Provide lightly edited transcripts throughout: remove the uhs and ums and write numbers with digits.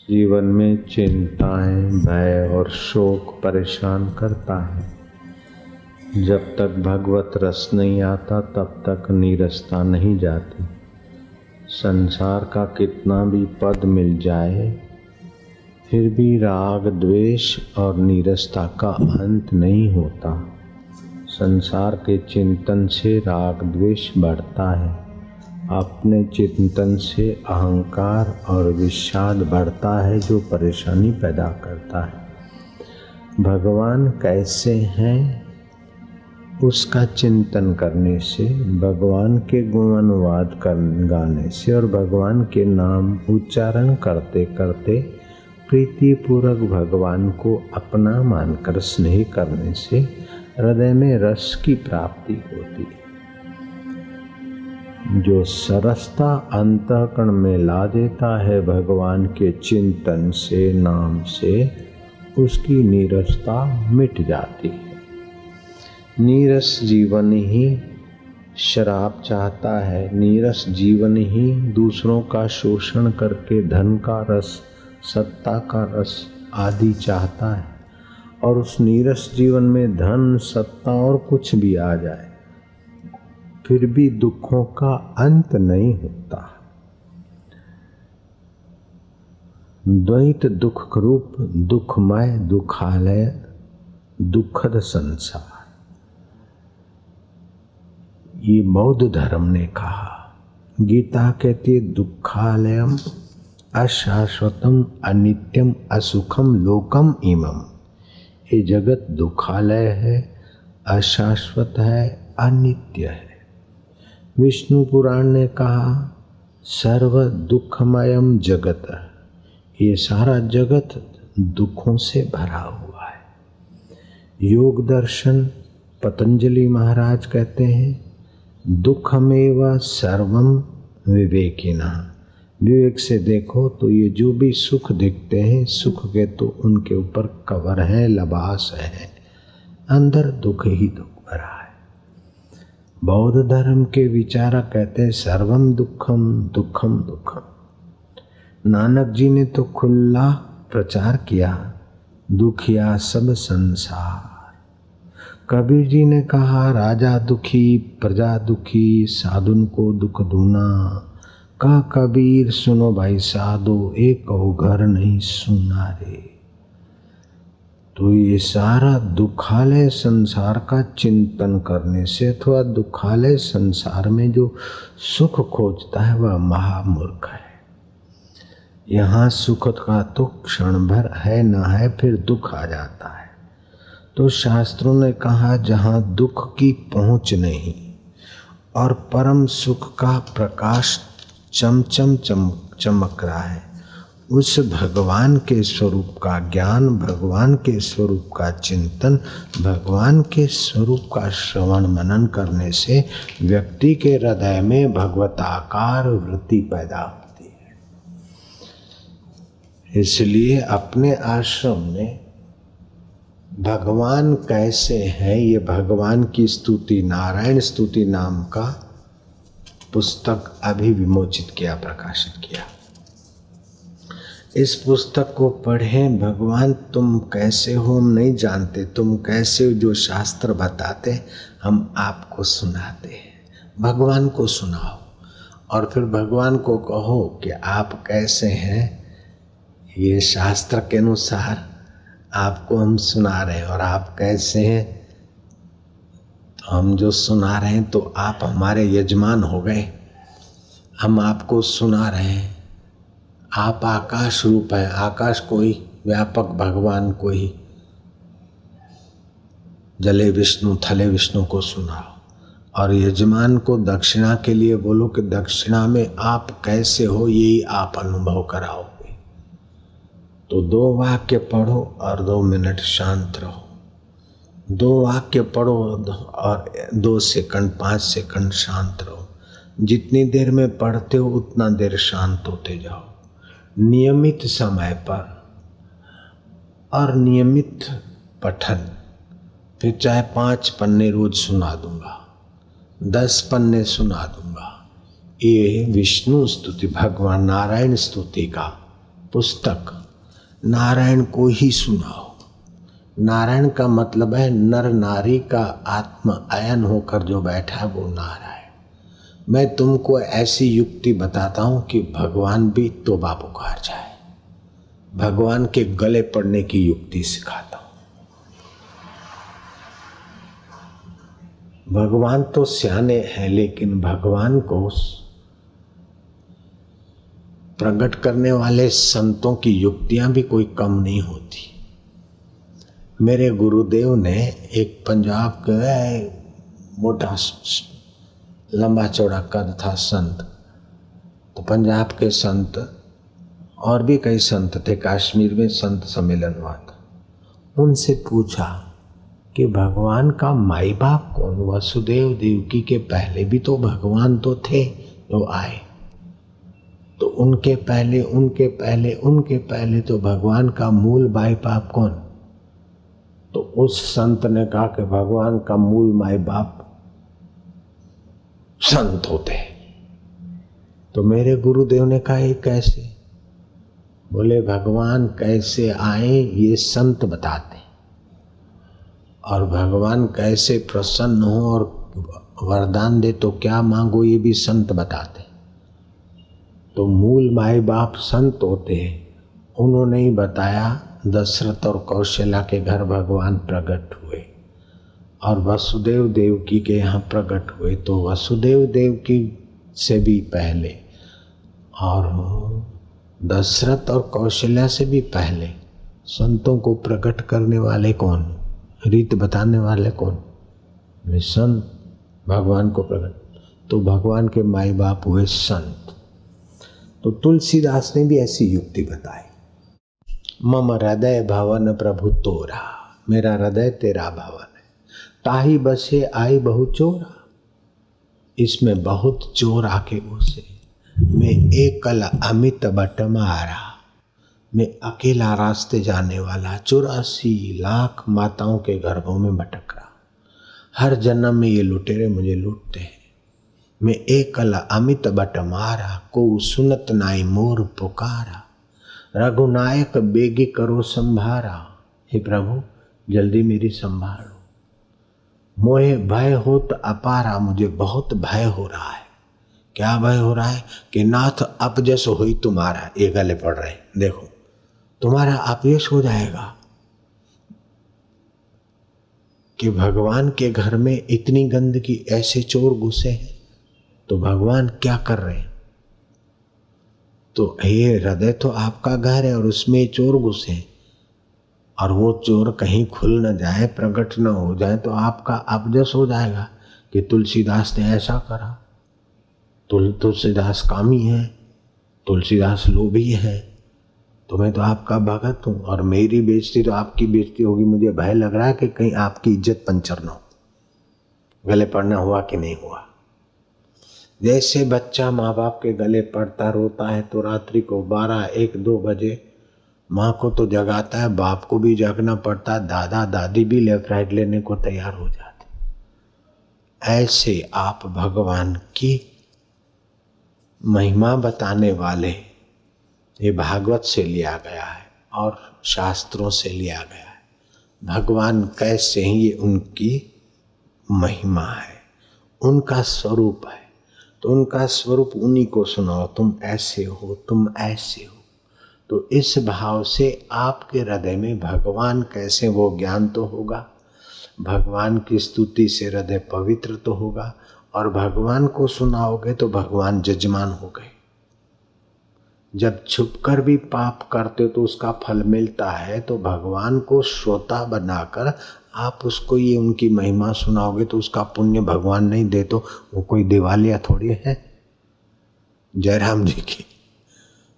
जीवन में चिंताएं, भय और शोक परेशान करता है। जब तक भगवत रस नहीं आता तब तक नीरसता नहीं जाती। संसार का कितना भी पद मिल जाए फिर भी राग, द्वेष और नीरसता का अंत नहीं होता। संसार के चिंतन से राग द्वेष बढ़ता है। अपने चिंतन से अहंकार और विषाद बढ़ता है जो परेशानी पैदा करता है। भगवान कैसे हैं उसका चिंतन करने से, भगवान के गुणानुवाद गाने से और भगवान के नाम उच्चारण करते करते प्रीतिपूर्वक भगवान को अपना मानकर स्नेह करने से हृदय में रस की प्राप्ति होती है। जो सरसता अंतःकरण में ला देता है भगवान के चिंतन से, नाम से, उसकी नीरसता मिट जाती है। नीरस जीवन ही शराब चाहता है, नीरस जीवन ही दूसरों का शोषण करके धन का रस, सत्ता का रस आदि चाहता है। और उस नीरस जीवन में धन, सत्ता और कुछ भी आ जाए फिर भी दुखों का अंत नहीं होता। द्वैत दुख रूप दुखमय दुखालय दुखद संसार, ये बौद्ध धर्म ने कहा। गीता कहती है दुखालयम अशाश्वतम अनित्यम असुखम लोकम इमम। ये जगत दुखालय है, अशाश्वत है, अनित्य है। विष्णु पुराण ने कहा सर्व दुखमयम जगत, ये सारा जगत दुखों से भरा हुआ है। योग दर्शन पतंजलि महाराज कहते हैं दुखमेव सर्वम विवेकिना। विवेक से देखो तो ये जो भी सुख दिखते हैं, सुख के तो उनके ऊपर कवर है, लबास है, अंदर दुख ही दुख भरा है। बौद्ध धर्म के विचारक कहते हैं सर्वम दुखम दुखम दुखम। नानक जी ने तो खुला प्रचार किया दुखिया सब संसार। कबीर जी ने कहा राजा दुखी प्रजा दुखी, साधुन को दुख दूना। कहा कबीर सुनो भाई साधो, एक कहो घर नहीं सुना रे। तो ये सारा दुखालय संसार का चिंतन करने से अथवा दुखालय संसार में जो सुख खोजता है वह महामूर्ख है। यहाँ सुख का तो क्षण भर है न है, फिर दुख आ जाता है। तो शास्त्रों ने कहा जहाँ दुख की पहुँच नहीं और परम सुख का प्रकाश चमचम चमक रहा है, उस भगवान के स्वरूप का ज्ञान, भगवान के स्वरूप का चिंतन, भगवान के स्वरूप का श्रवण मनन करने से व्यक्ति के हृदय में भगवताकार वृत्ति पैदा होती है। इसलिए अपने आश्रम में भगवान कैसे हैं, ये भगवान की स्तुति, नारायण स्तुति नाम का पुस्तक अभी विमोचित किया, प्रकाशित किया। इस पुस्तक को पढ़ें। भगवान तुम कैसे हो हम नहीं जानते, तुम कैसे हो जो शास्त्र बताते हम आपको सुनाते हैं। भगवान को सुनाओ और फिर भगवान को कहो कि आप कैसे हैं, ये शास्त्र के अनुसार आपको हम सुना रहे हैं और आप कैसे हैं। तो हम जो सुना रहे हैं तो आप हमारे यजमान हो गए, हम आपको सुना रहे हैं। आप आकाश रूप है, आकाश कोई व्यापक भगवान को ही, जले विष्णु थले विष्णु को सुनाओ और यजमान को दक्षिणा के लिए बोलो कि दक्षिणा में आप कैसे हो यही आप अनुभव कराओगे। तो 2 वाक्य पढ़ो और 2 मिनट शांत रहो। 2 वाक्य पढ़ो और 2 सेकंड 5 सेकंड शांत रहो। जितनी देर में पढ़ते हो उतना देर शांत होते जाओ। नियमित समय पर और नियमित पठन। फिर चाहे 5 पन्ने रोज सुना दूंगा, 10 पन्ने सुना दूंगा। ये विष्णु स्तुति, भगवान नारायण स्तुति का पुस्तक नारायण को ही सुनाओ। नारायण का मतलब है नर नारी का आत्म अयन होकर जो बैठा है वो नारायण। मैं तुमको ऐसी युक्ति बताता हूं कि भगवान भी तौबा पुकार जाए। भगवान के गले पड़ने की युक्ति सिखाता हूं। भगवान तो सियाने हैं, लेकिन भगवान को प्रकट करने वाले संतों की युक्तियां भी कोई कम नहीं होती। मेरे गुरुदेव ने एक पंजाब का मोटा लंबा चौड़ा कद था संत। तो पंजाब के संत और भी कई संत थे, कश्मीर में संत सम्मेलन हुआ था। उनसे पूछा कि भगवान का माई बाप कौन? वसुदेव देवकी के पहले भी तो भगवान तो थे जो आए, तो उनके पहले तो भगवान का मूल माई बाप कौन? तो उस संत ने कहा कि भगवान का मूल माई बाप संत होते हैं। तो मेरे गुरुदेव ने कहा ये कैसे? बोले भगवान कैसे आए ये संत बताते, और भगवान कैसे प्रसन्न हो और वरदान दे तो क्या मांगो ये भी संत बताते। तो मूल माई बाप संत होते हैं। उन्होंने ही बताया दशरथ और कौशल्या के घर भगवान प्रकट हुए और वसुदेव देवकी के यहाँ प्रकट हुए। तो वसुदेव देवकी से भी पहले और दशरथ और कौशल्या से भी पहले संतों को प्रकट करने वाले कौन? रीत बताने वाले कौन? वे संत भगवान को प्रकट। तो भगवान के माई बाप हुए संत। तो तुलसीदास ने भी ऐसी युक्ति बताई। मम हृदय भवन प्रभु तोरा, मेरा हृदय तेरा भवन है। ताही बसे आई बहु चोरा, इसमें बहुत चोर आके घुसे। मैं एकल अमित बट मारा, मैं अकेला रास्ते जाने वाला 84 लाख माताओं के गर्भों में भटक रहा। हर जन्म में ये लुटेरे मुझे लूटते हैं। मैं एकल अमित बट मारा, को सुनत नाई मोर पुकारा। रघुनायक बेगी करो संभारा, हे प्रभु जल्दी मेरी संभालो। मोहे भय होत अपारा, मुझे बहुत भय हो रहा है। क्या भय हो रहा है? कि नाथ अपजस हुई तुम्हारा। ये गले पड़ रहे, देखो तुम्हारा अपयश हो जाएगा। कि भगवान के घर में इतनी गंदगी, ऐसे चोर घुसे हैं, तो भगवान क्या कर रहे हैं? तो ये हृदय तो आपका घर है और उसमें चोर घुसे, और वो चोर कहीं खुल न जाए, प्रकट न हो जाए, तो आपका अपजस हो जाएगा कि तुलसीदास ने ऐसा करा। तुलसीदास कामी है, तुलसीदास लोभी है, तो मैं तो आपका भगत हूँ और मेरी बेइज्जती तो आपकी बेइज्जती होगी। मुझे भय लग रहा है कि कहीं आपकी इज्जत पंचर न हो। गले पड़ना हुआ कि नहीं हुआ? जैसे बच्चा माँ बाप के गले पड़ता रोता है तो रात्रि को 12, 1, 2 बजे माँ को तो जगाता है, बाप को भी जगना पड़ता है, दादा दादी भी लेफ्ट राइट लेने को तैयार हो जाते। ऐसे आप भगवान की महिमा बताने वाले, ये भागवत से लिया गया है और शास्त्रों से लिया गया है। भगवान कैसे हैं ये उनकी महिमा है, उनका स्वरूप है। तो उनका स्वरूप उन्हीं को सुनाओ, तुम ऐसे हो, तुम ऐसे हो। तो इस भाव से आपके हृदय में भगवान कैसे, वो ज्ञान तो होगा। भगवान की स्तुति से हृदय पवित्र तो होगा, और भगवान को सुनाओगे तो भगवान जजमान हो गए। जब छुपकर भी पाप करते हो तो उसका फल मिलता है, तो भगवान को श्रोता बनाकर आप उसको ये उनकी महिमा सुनाओगे तो उसका पुण्य भगवान नहीं दे तो वो कोई दिवालिया थोड़ी है जयराम जी की।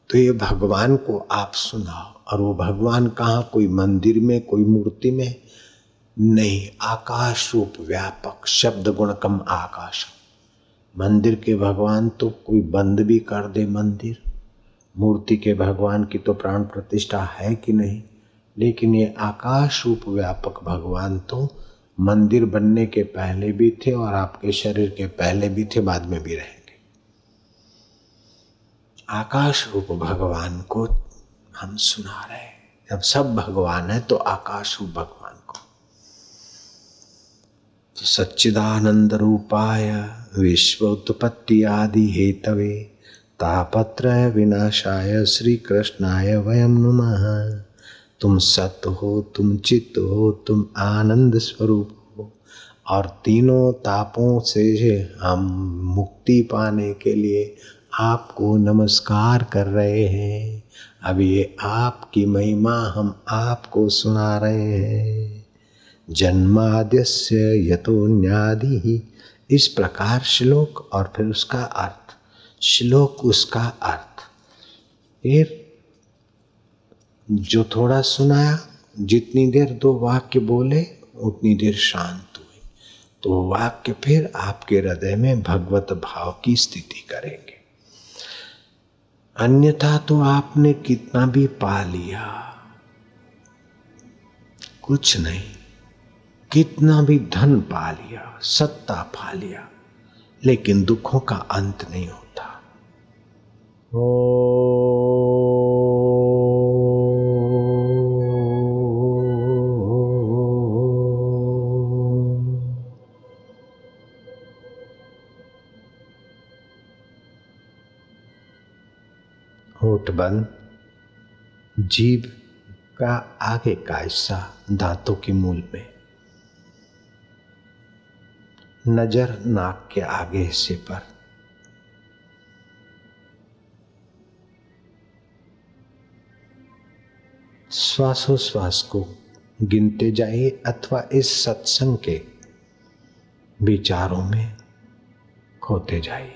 तो ये भगवान को आप सुनाओ, और वो भगवान कहाँ? कोई मंदिर में, कोई मूर्ति में नहीं, आकाश रूप व्यापक, शब्द गुण कम आकाश। मंदिर के भगवान तो कोई बंद भी कर दे मंदिर, मूर्ति के भगवान की तो प्राण प्रतिष्ठा है कि नहीं, लेकिन ये आकाश रूप व्यापक भगवान तो मंदिर बनने के पहले भी थे और आपके शरीर के पहले भी थे, बाद में भी रहेंगे। आकाश रूप भगवान को हम सुना रहे हैं। जब सब भगवान है तो आकाश हूँ भगवान को। तो सच्चिदानंद रूपाय विश्वोत्पत्ति आदि हेतवे तापत्रय विनाशाय श्री कृष्णाय वयम नमः। तुम सत्य हो, तुम चित्त हो, तुम आनंद स्वरूप हो, और तीनों तापों से हम मुक्ति पाने के लिए आपको नमस्कार कर रहे हैं। अब ये आपकी महिमा हम आपको सुना रहे हैं। जन्माद्यस्य यतोन्यादिः, इस प्रकार श्लोक और फिर उसका अर्थ, श्लोक उसका अर्थ। फिर जो थोड़ा सुनाया, जितनी देर दो वाक्य बोले उतनी देर शांत हुई, तो वाक्य फिर आपके हृदय में भगवत भाव की स्थिति करेंगे। अन्यथा तो आपने कितना भी पा लिया, कुछ नहीं। कितना भी धन पा लिया, सत्ता पा लिया, लेकिन दुखों का अंत नहीं होता। होठ बंद, जीभ का आगे का हिस्सा दांतों के मूल में, नजर नाक के आगे हिस्से पर, श्वासोश्वास को गिनते जाइए अथवा इस सत्संग के विचारों में खोते जाइए।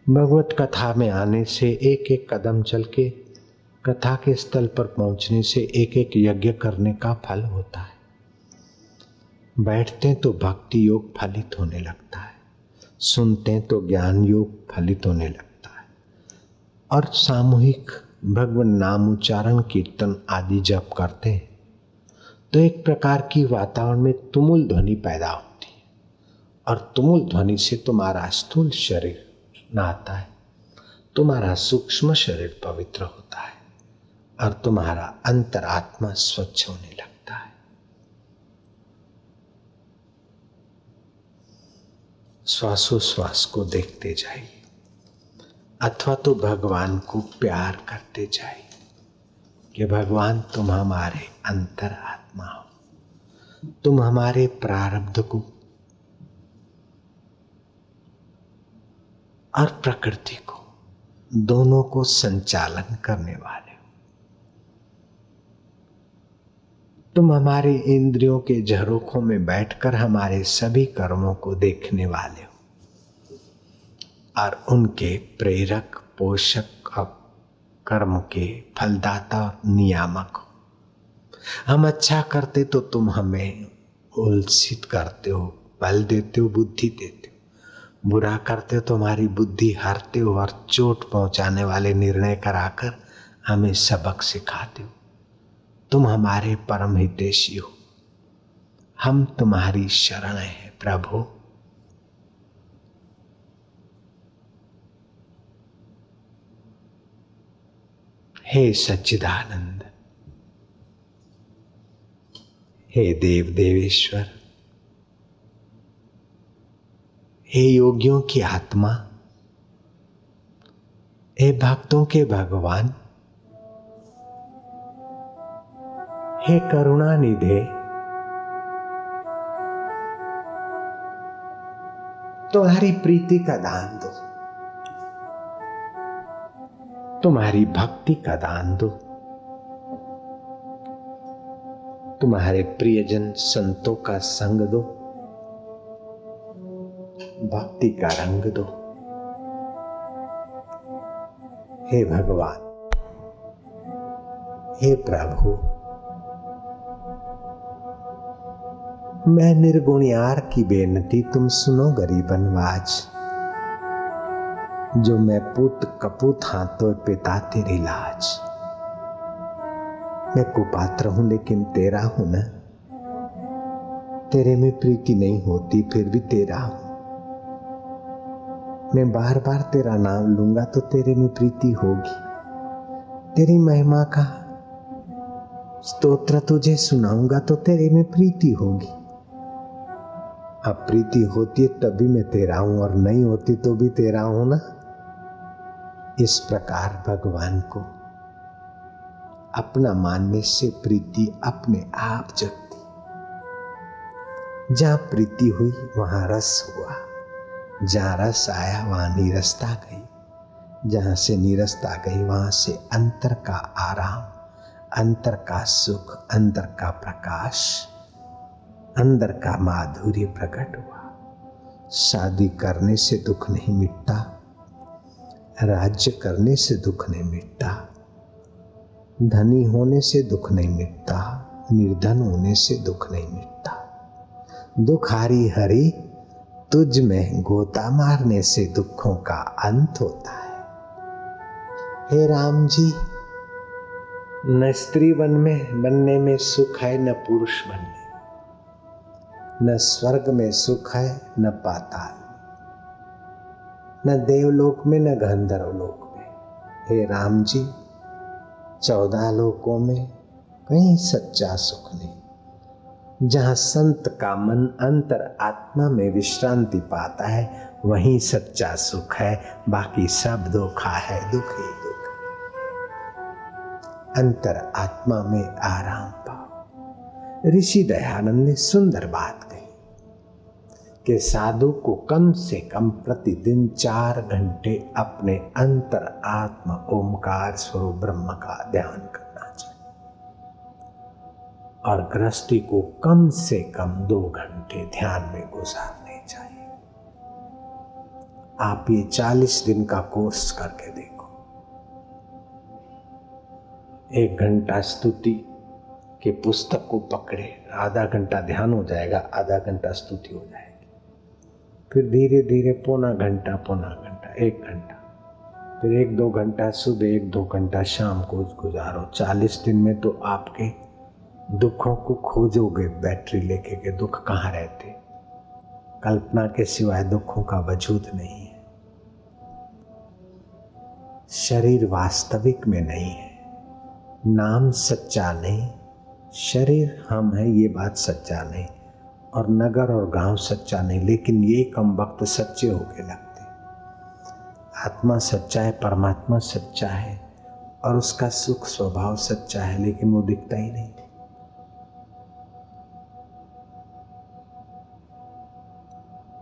भगवत कथा में आने से, एक एक कदम चल के कथा के स्थल पर पहुंचने से एक एक यज्ञ करने का फल होता है। बैठते तो भक्ति योग फलित होने लगता है, सुनते तो ज्ञान योग फलित होने लगता है, और सामूहिक भगवान नाम उच्चारण कीर्तन आदि जप करते हैं तो एक प्रकार की वातावरण में तुमुल ध्वनि पैदा होती है, और तुमुल ध्वनि से तुम्हारा स्थूल शरीर नहाता है, तुम्हारा सूक्ष्म शरीर पवित्र होता है, और तुम्हारा अंतरात्मा स्वच्छ होने लगता है। श्वासोश्वास को देखते जाइए, अथवा तो भगवान को प्यार करते जाइए कि भगवान तुम हमारे अंतरात्मा हो, तुम हमारे प्रारब्ध को और प्रकृति को, दोनों को संचालन करने वाले हो। तुम हमारे इंद्रियों के झरोखों में बैठकर हमारे सभी कर्मों को देखने वाले हो, और उनके प्रेरक, पोषक और कर्म के फलदाता और नियामक हो। हम अच्छा करते तो तुम हमें उल्सित करते हो, बल देते हो, बुद्धि देते हो। बुरा करते हो तो हमारी बुद्धि हारते हो और चोट पहुंचाने वाले निर्णय कराकर हमें सबक सिखाते हो। तुम हमारे परम हितैषी हो, हम तुम्हारी शरण हैं प्रभु। हे सच्चिदानंद, हे देव देवेश्वर, हे योगियों की आत्मा, हे भक्तों के भगवान, हे करुणा निधे, तुम्हारी प्रीति का दान दो, तुम्हारी भक्ति का दान दो, तुम्हारे प्रियजन संतों का संग दो, भक्ति का रंग दो। हे भगवान, हे प्रभु, मैं निर्गुण यार की बेनती तुम सुनो गरीबन वाज। जो मैं पुत कपूत हाँ तो पिता तेरी लाज। मैं कुपात्र हूं लेकिन तेरा हूं ना, तेरे में प्रीति नहीं होती फिर भी तेरा हूं। मैं बार बार तेरा नाम लूंगा तो तेरे में प्रीति होगी। तेरी महिमा का स्तोत्र तुझे सुनाऊंगा तो तेरे में प्रीति होगी। अब प्रीति होती है तभी मैं तेरा हूं और नहीं होती तो भी तेरा हूं ना। इस प्रकार भगवान को अपना मानने से प्रीति अपने आप जगती। जहां प्रीति हुई वहां रस हुआ, जहां रस आया वहां नीरसता गई, जहां से नीरसता गई वहां से अंतर का आराम, अंतर का सुख, अंतर का प्रकाश, अंदर का माधुर्य प्रकट हुआ। शादी करने से दुख नहीं मिटता, राज्य करने से दुख नहीं मिटता, धनी होने से दुख नहीं मिटता, निर्धन होने से दुख नहीं मिटता। दुख हारी हरि तुझ में गोता मारने से दुखों का अंत होता है। हे राम जी, न स्त्री बनने में सुख है, न पुरुष बनने, न स्वर्ग में सुख है न पाताल, न देवलोक में न गंधर्व लोक में। हे राम जी, 14 लोकों में कहीं सच्चा सुख नहीं। जहां संत का मन अंतर आत्मा में विश्रांति पाता है वहीं सच्चा सुख है। बाकी सब धोखा है, दुख ही दुख। अंतर आत्मा में आराम पाओ। ऋषि दयानंद ने सुंदर बात कही कि साधु को कम से कम प्रतिदिन 4 घंटे अपने अंतर आत्मा ओमकार स्वरूप ब्रह्म का ध्यान करना चाहिए और गृहस्थी को कम से कम 2 घंटे ध्यान में गुजारने चाहिए। आप ये 40 दिन का कोर्स करके देखो। 1 घंटा स्तुति के पुस्तक को पकड़े, आधा घंटा ध्यान हो जाएगा, आधा घंटा स्तुति हो जाएगी। फिर धीरे धीरे पौना घंटा, 1 घंटा, फिर 1-2 घंटा सुबह, 1-2 घंटा शाम को गुजारो। 40 दिन में तो आपके दुखों को खोजोगे बैटरी लेके के दुख कहाँ रहते। कल्पना के सिवाय दुखों का वजूद नहीं है। शरीर वास्तविक में नहीं है, नाम सच्चा नहीं, शरीर हम है ये बात सच्चा नहीं, और नगर और गांव सच्चा नहीं, लेकिन ये कम वक्त सच्चे होके लगते। आत्मा सच्चा है, परमात्मा सच्चा है और उसका सुख स्वभाव सच्चा है, लेकिन वो दिखता ही नहीं।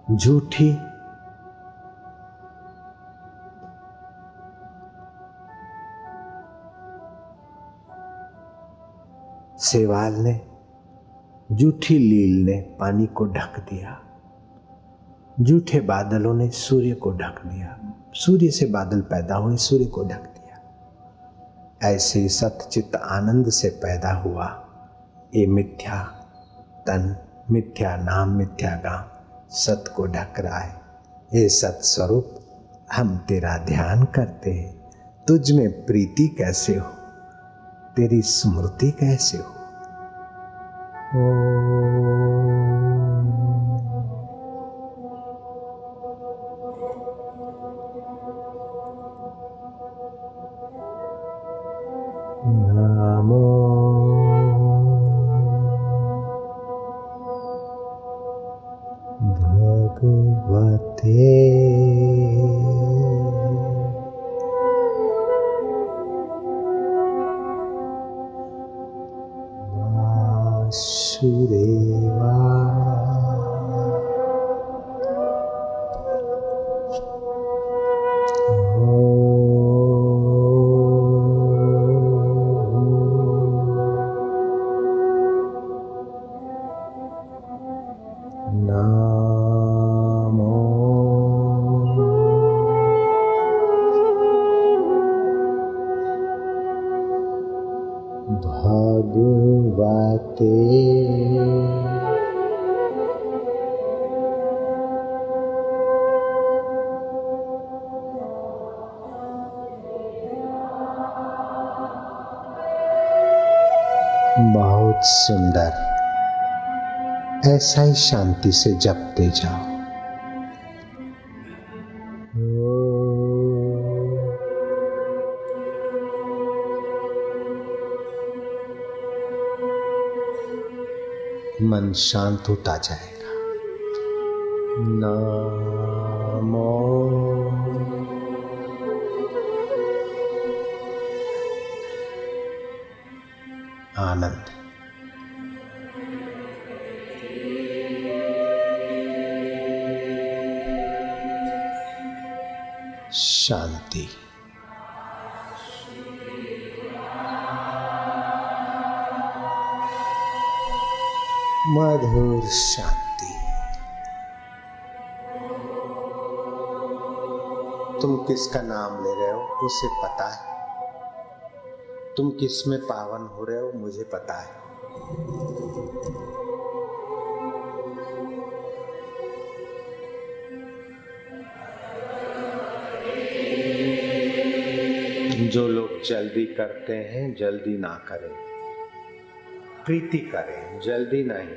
झूठी सेवाल ने, झूठी लील ने पानी को ढक दिया, झूठे बादलों ने सूर्य को ढक दिया, सूर्य से बादल पैदा हुए, सूर्य को ढक दिया। ऐसे सतचित आनंद से पैदा हुआ ये मिथ्या तन, मिथ्या नाम, मिथ्या गांव सत को ढक रहा है। हे सत स्वरूप, हम तेरा ध्यान करते हैं, तुझ में प्रीति कैसे हो, तेरी स्मृति कैसे हो। नमो भगवते वासुदेवाय। भगवते बहुत सुंदर। ऐसा ही शांति से जपते जाओ। मन शांत होता जाएगा। नमो आनंद। शांति। मधुर शांति। तुम किसका नाम ले रहे हो उसे पता है। तुम किस में पावन हो रहे हो मुझे पता है। जो लोग जल्दी करते हैं जल्दी ना करें, प्रीति करें, जल्दी नहीं।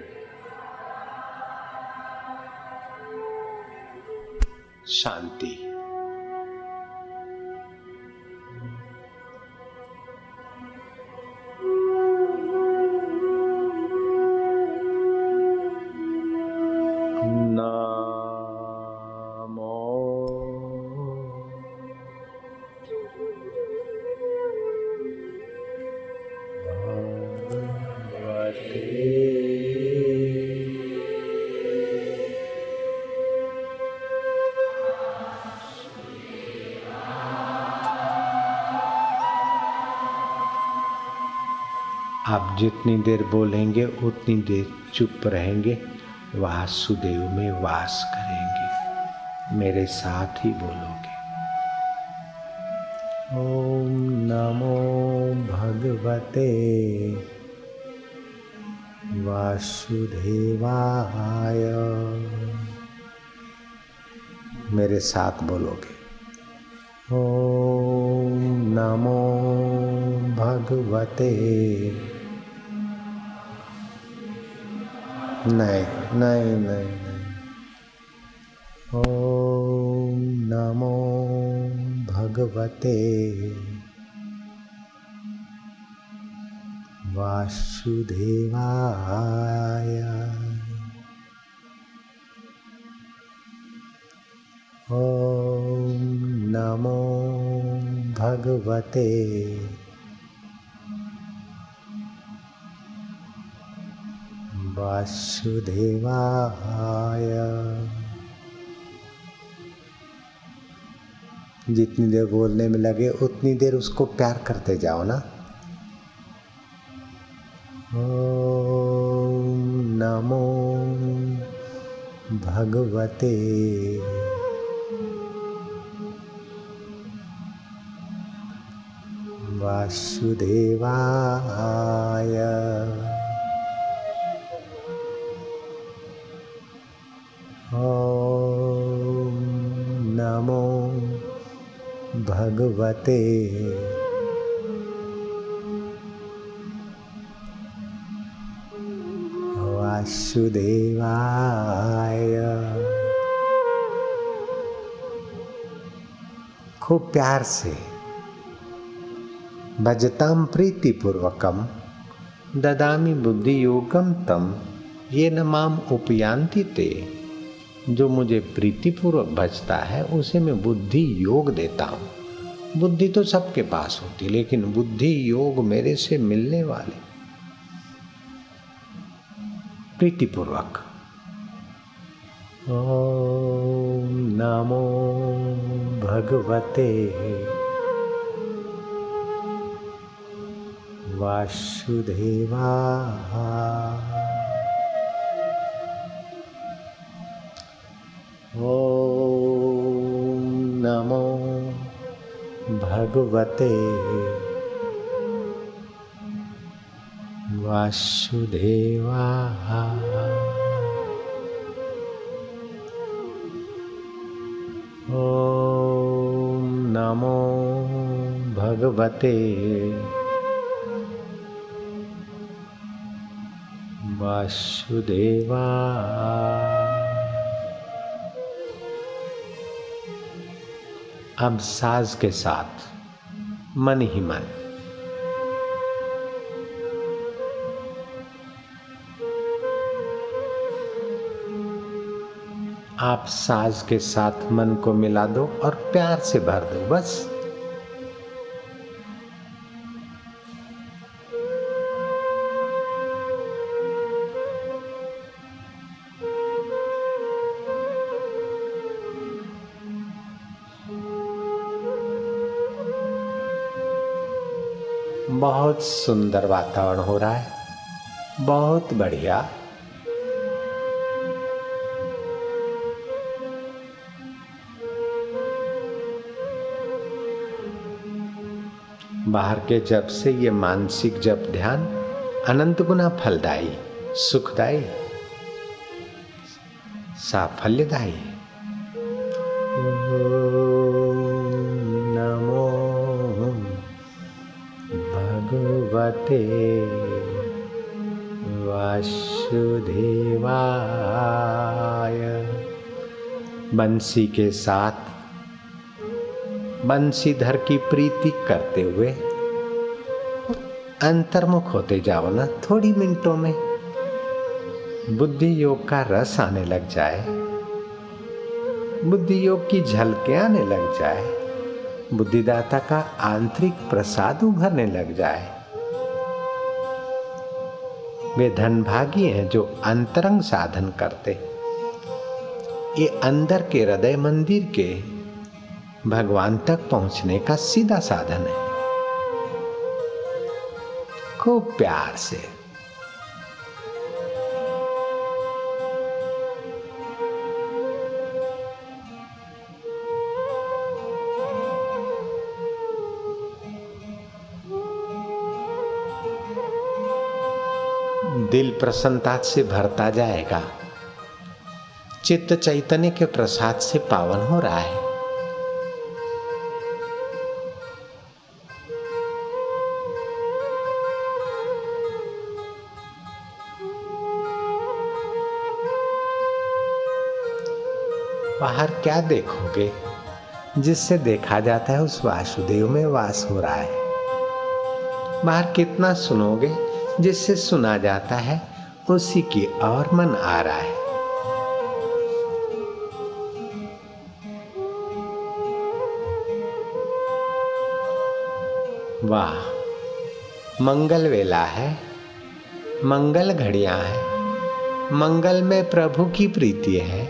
शांति। आप जितनी देर बोलेंगे उतनी देर चुप रहेंगे, वासुदेव में वास करेंगे। मेरे साथ ही बोलोगे। ओम नमो भगवते वासुदेवाय। मेरे साथ बोलोगे। ओम नमो भगवते। नहीं। ओम नमो भगवते वासुदेवाय। ओम नमो भगवते वासुदेवाय। जितनी देर बोलने में लगे उतनी देर उसको प्यार करते जाओ ना। ओम नमो भगवते वासुदेवाय। ओम नमो भगवते वासुदेवाय। खूब प्यार से। भजताम प्रीतिपूर्वकम ददामि बुद्धि योगम तम ये न माम उपयांति ते। जो मुझे प्रीतिपूर्वक भजता है उसे मैं बुद्धि योग देता हूँ। बुद्धि तो सबके पास होती, लेकिन बुद्धि योग मेरे से मिलने वाले प्रीतिपूर्वक। ओम नमो भगवते वासुदेवाय। ओम नमो भगवते वासुदेवाय। ओम नमो भगवते वासुदेवा। अब साज के साथ मन ही मन आप साज के साथ मन को मिला दो और प्यार से भर दो बस। बहुत सुंदर वातावरण हो रहा है, बहुत बढ़िया। बाहर के जप से ये मानसिक जप ध्यान अनंत गुना फलदायी, सुखदायी, साफल्यदायी। नमो भगवते वासुदेवाय। बंसी के साथ बंसीधर की प्रीति करते हुए अंतर्मुख होते जाओ ना। थोड़ी मिनटों में बुद्धि योग का रस आने लग जाए, बुद्धि योग की झलकें आने लग जाए, बुद्धिदाता का आंतरिक प्रसाद उभरने लग जाए। वे धनभागी हैं जो अंतरंग साधन करते। ये अंदर के हृदय मंदिर के भगवान तक पहुंचने का सीधा साधन है। खूब प्यार से दिल प्रसन्नता से भरता जाएगा। चित्त चैतन्य के प्रसाद से पावन हो रहा है। बाहर क्या देखोगे? जिससे देखा जाता है उस वासुदेव में वास हो रहा है। बाहर कितना सुनोगे? जिससे सुना जाता है उसी की ओर मन आ रहा है। वाह, मंगल वेला है, मंगल घड़ियां है, मंगल में प्रभु की प्रीति है,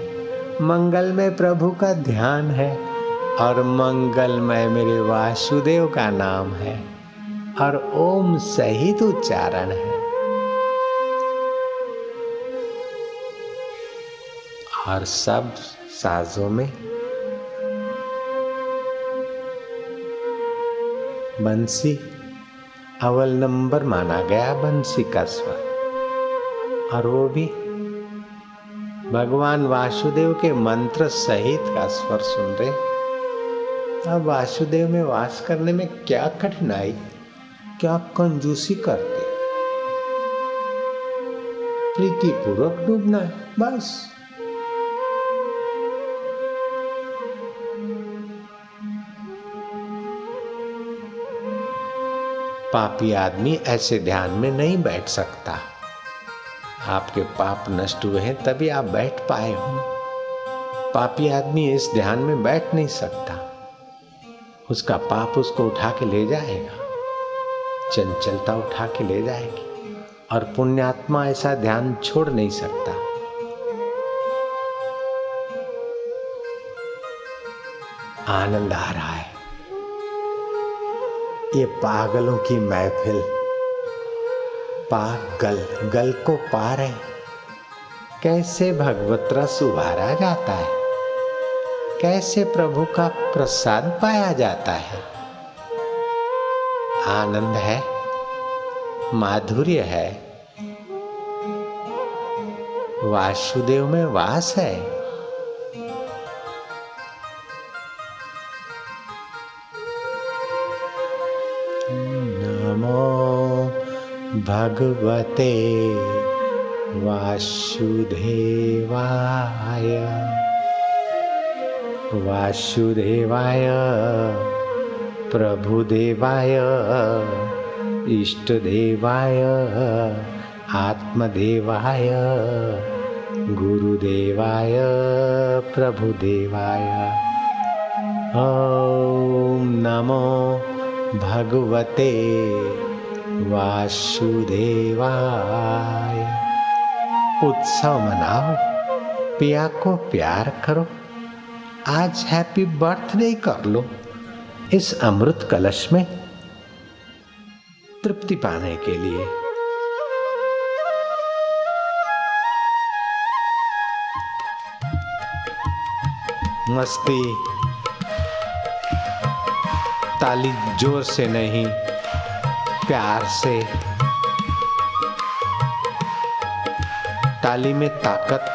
मंगल में प्रभु का ध्यान है और मंगलमय मेरे वासुदेव का नाम है और ओम सहित उच्चारण है। और सब साजों में बंसी अव्वल नंबर माना गया, बंसी का स्वर, और वो भी भगवान वासुदेव के मंत्र सहित का स्वर सुन रहे। अब वासुदेव में वास करने में क्या कठिनाई, क्या कंजूसी करते, प्रीति पूर्वक डूबना है बस। पापी आदमी ऐसे ध्यान में नहीं बैठ सकता। आपके पाप नष्ट हुए हैं तभी आप बैठ पाए हो। पापी आदमी इस ध्यान में बैठ नहीं सकता, उसका पाप उसको उठा के ले जाएगा, चंचलता उठा के ले जाएगी। और पुण्यात्मा ऐसा ध्यान छोड़ नहीं सकता। आनंद आ रहा है। ये पागलों की महफिल, पागल गल को पार है। कैसे भगवत रस उभारा जाता है, कैसे प्रभु का प्रसाद पाया जाता है। आनंद है, माधुर्य है, वासुदेव में वास है। नमो भगवते वासुदेवाय वासुदेवाय प्रभुदेवाय इष्टदेवाय आत्मदेवाय गुरुदेवाय प्रभुदेवाय। ॐ नमो भगवते वासुदेवाय। उत्सव मनाओ, पिया को प्यार करो, आज हैप्पी बर्थडे कर लो। इस अमृत कलश में तृप्ति पाने के लिए। मस्ती, ताली जोर से नहीं, प्यार से। ताली में ताकत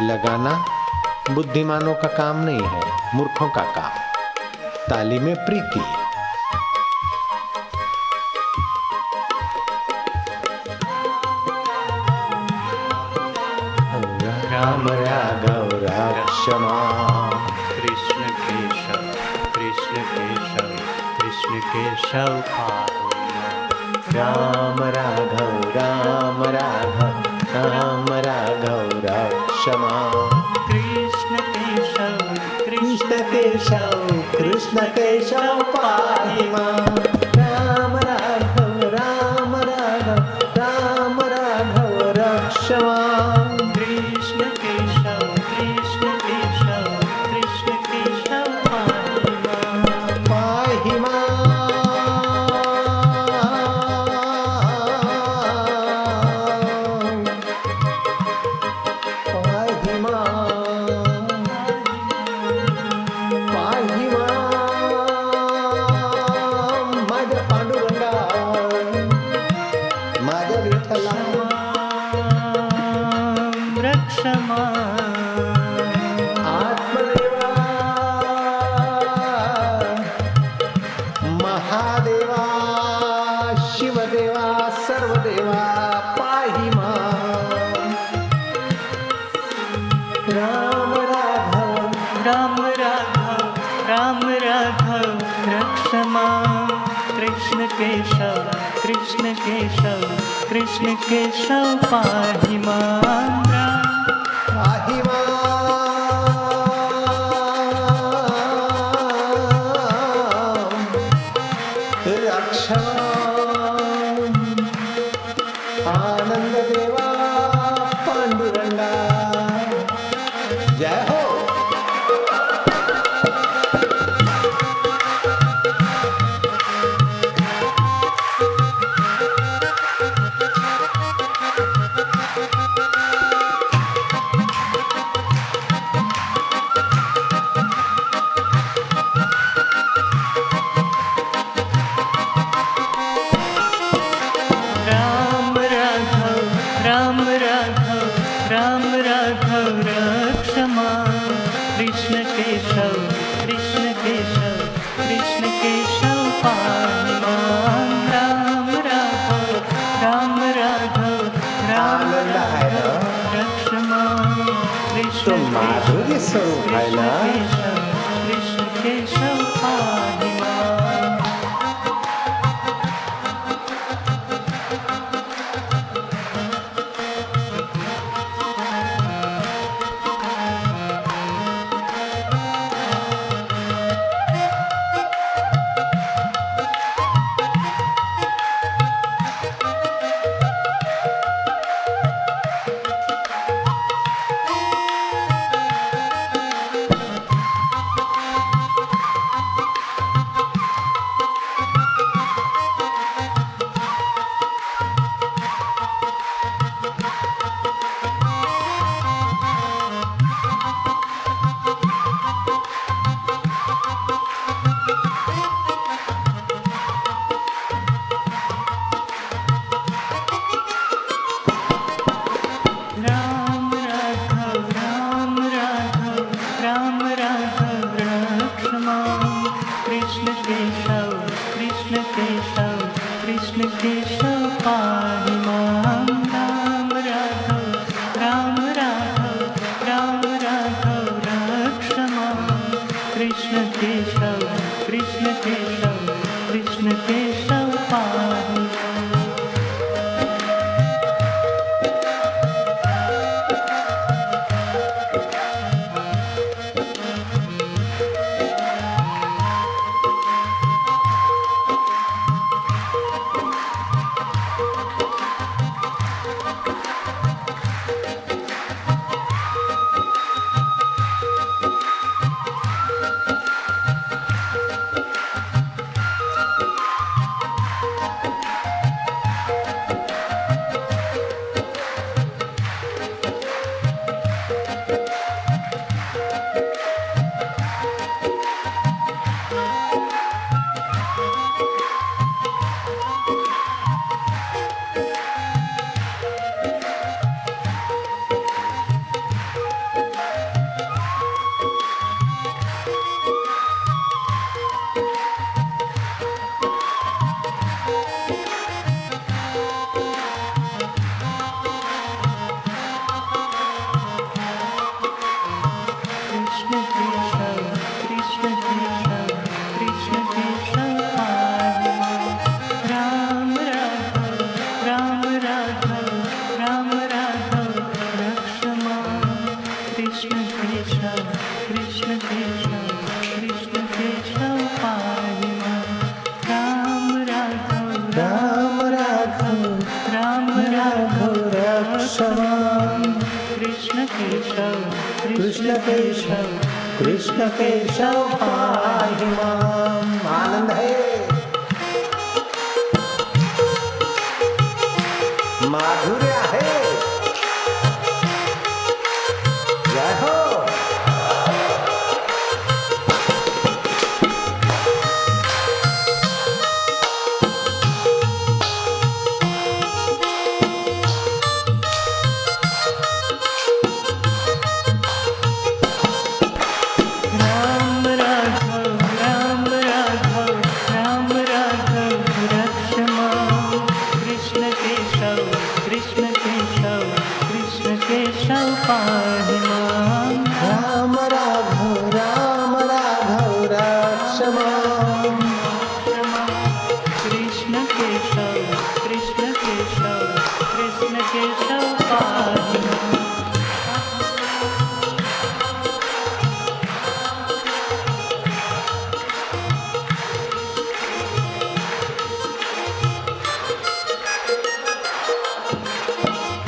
लगाना बुद्धिमानों का काम नहीं है, मूर्खों का काम। ताली में प्रीति। राम राघव राक्षमा कृष्ण केशव कृष्ण केशव कृष्ण केशव राम राघव राम राघव राम राघव राक्षमा कृष्ण केशव कृष्ण केशव कृष्ण केशव पाहि मां। राम राघव राम राघव राम राघव राक्षमा कृष्ण केशव कृष्ण केशव कृष्ण केशव पाहि मां। पाहि मां पाहि मां माझ्या पांडुरंगा माझ्या विठ्ठला रक्षमा आत्मदेवा महादेवा शिवदेवा सर्वदेवा पाहि मां। राम राघव राम राघव राम राघव रक्षमा कृष्ण केशव कृष्ण केशव कृष्ण केशव पाहि मां। पाहि मां। रक्षा आनंद देवा पांडुरंगा जय हो। राम राघव राम राघव राम राघव रक्षमा कृष्ण केशव कृष्ण केशव कृष्ण केशव पाहि मां। राम राघव राम राघव राम आनंद आहे ना? रक्षमा कृष्ण तो माधुर्य स्वरूप आहे ना? केशव कृष्ण केशव पाहि मां। कृष्ण केशव पाहि माम्। कृष्ण केशव कृष्ण केशव कृष्ण केशव पाहि माम्। राम राघव राम राघव राम राघव रक्ष माम्। कृष्ण केशव कृष्ण केशव कृष्ण केशव पाहि माम्। राम राघव राम राघव राम राघव रक्ष माम्। कृष्ण केशव कृष्ण केशव कृष्ण केशव पाहि माम्। आनंद है, माधुर्य है। जय हो। राम राघव राम राघव राम राघव रक्ष माम्। कृष्ण केशव कृष्ण केशव कृष्ण केशव पाहि माम्। राम राघव रक्ष माम्। कृष्ण केशव कृष्ण केशव कृष्ण केशव पाहि माम्।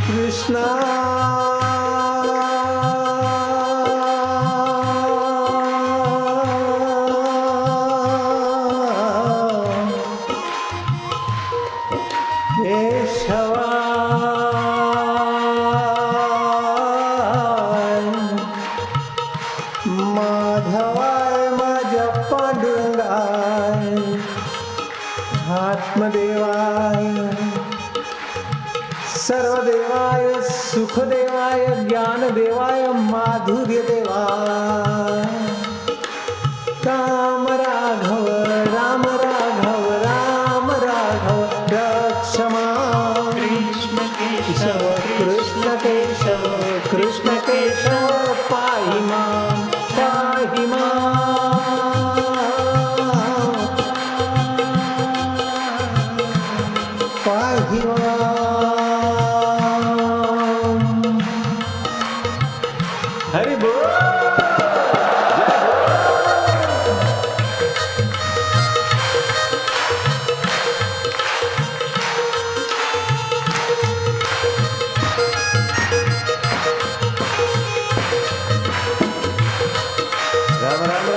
कृष्णा केशवा माधवाय माझ्या पांडुरंगाय आत्मदेवाय सर्वदेवाय सुखदेवाय ज्ञानदेवाय माधुर्यदेवाय राम राघव राम राघव राम राघव रक्ष माम्। कृष्ण केशव कृष्ण केशव कृष्ण केशव पाहि माम्। पाहि माम्। पाहि माम्। हरि बोल। राम राम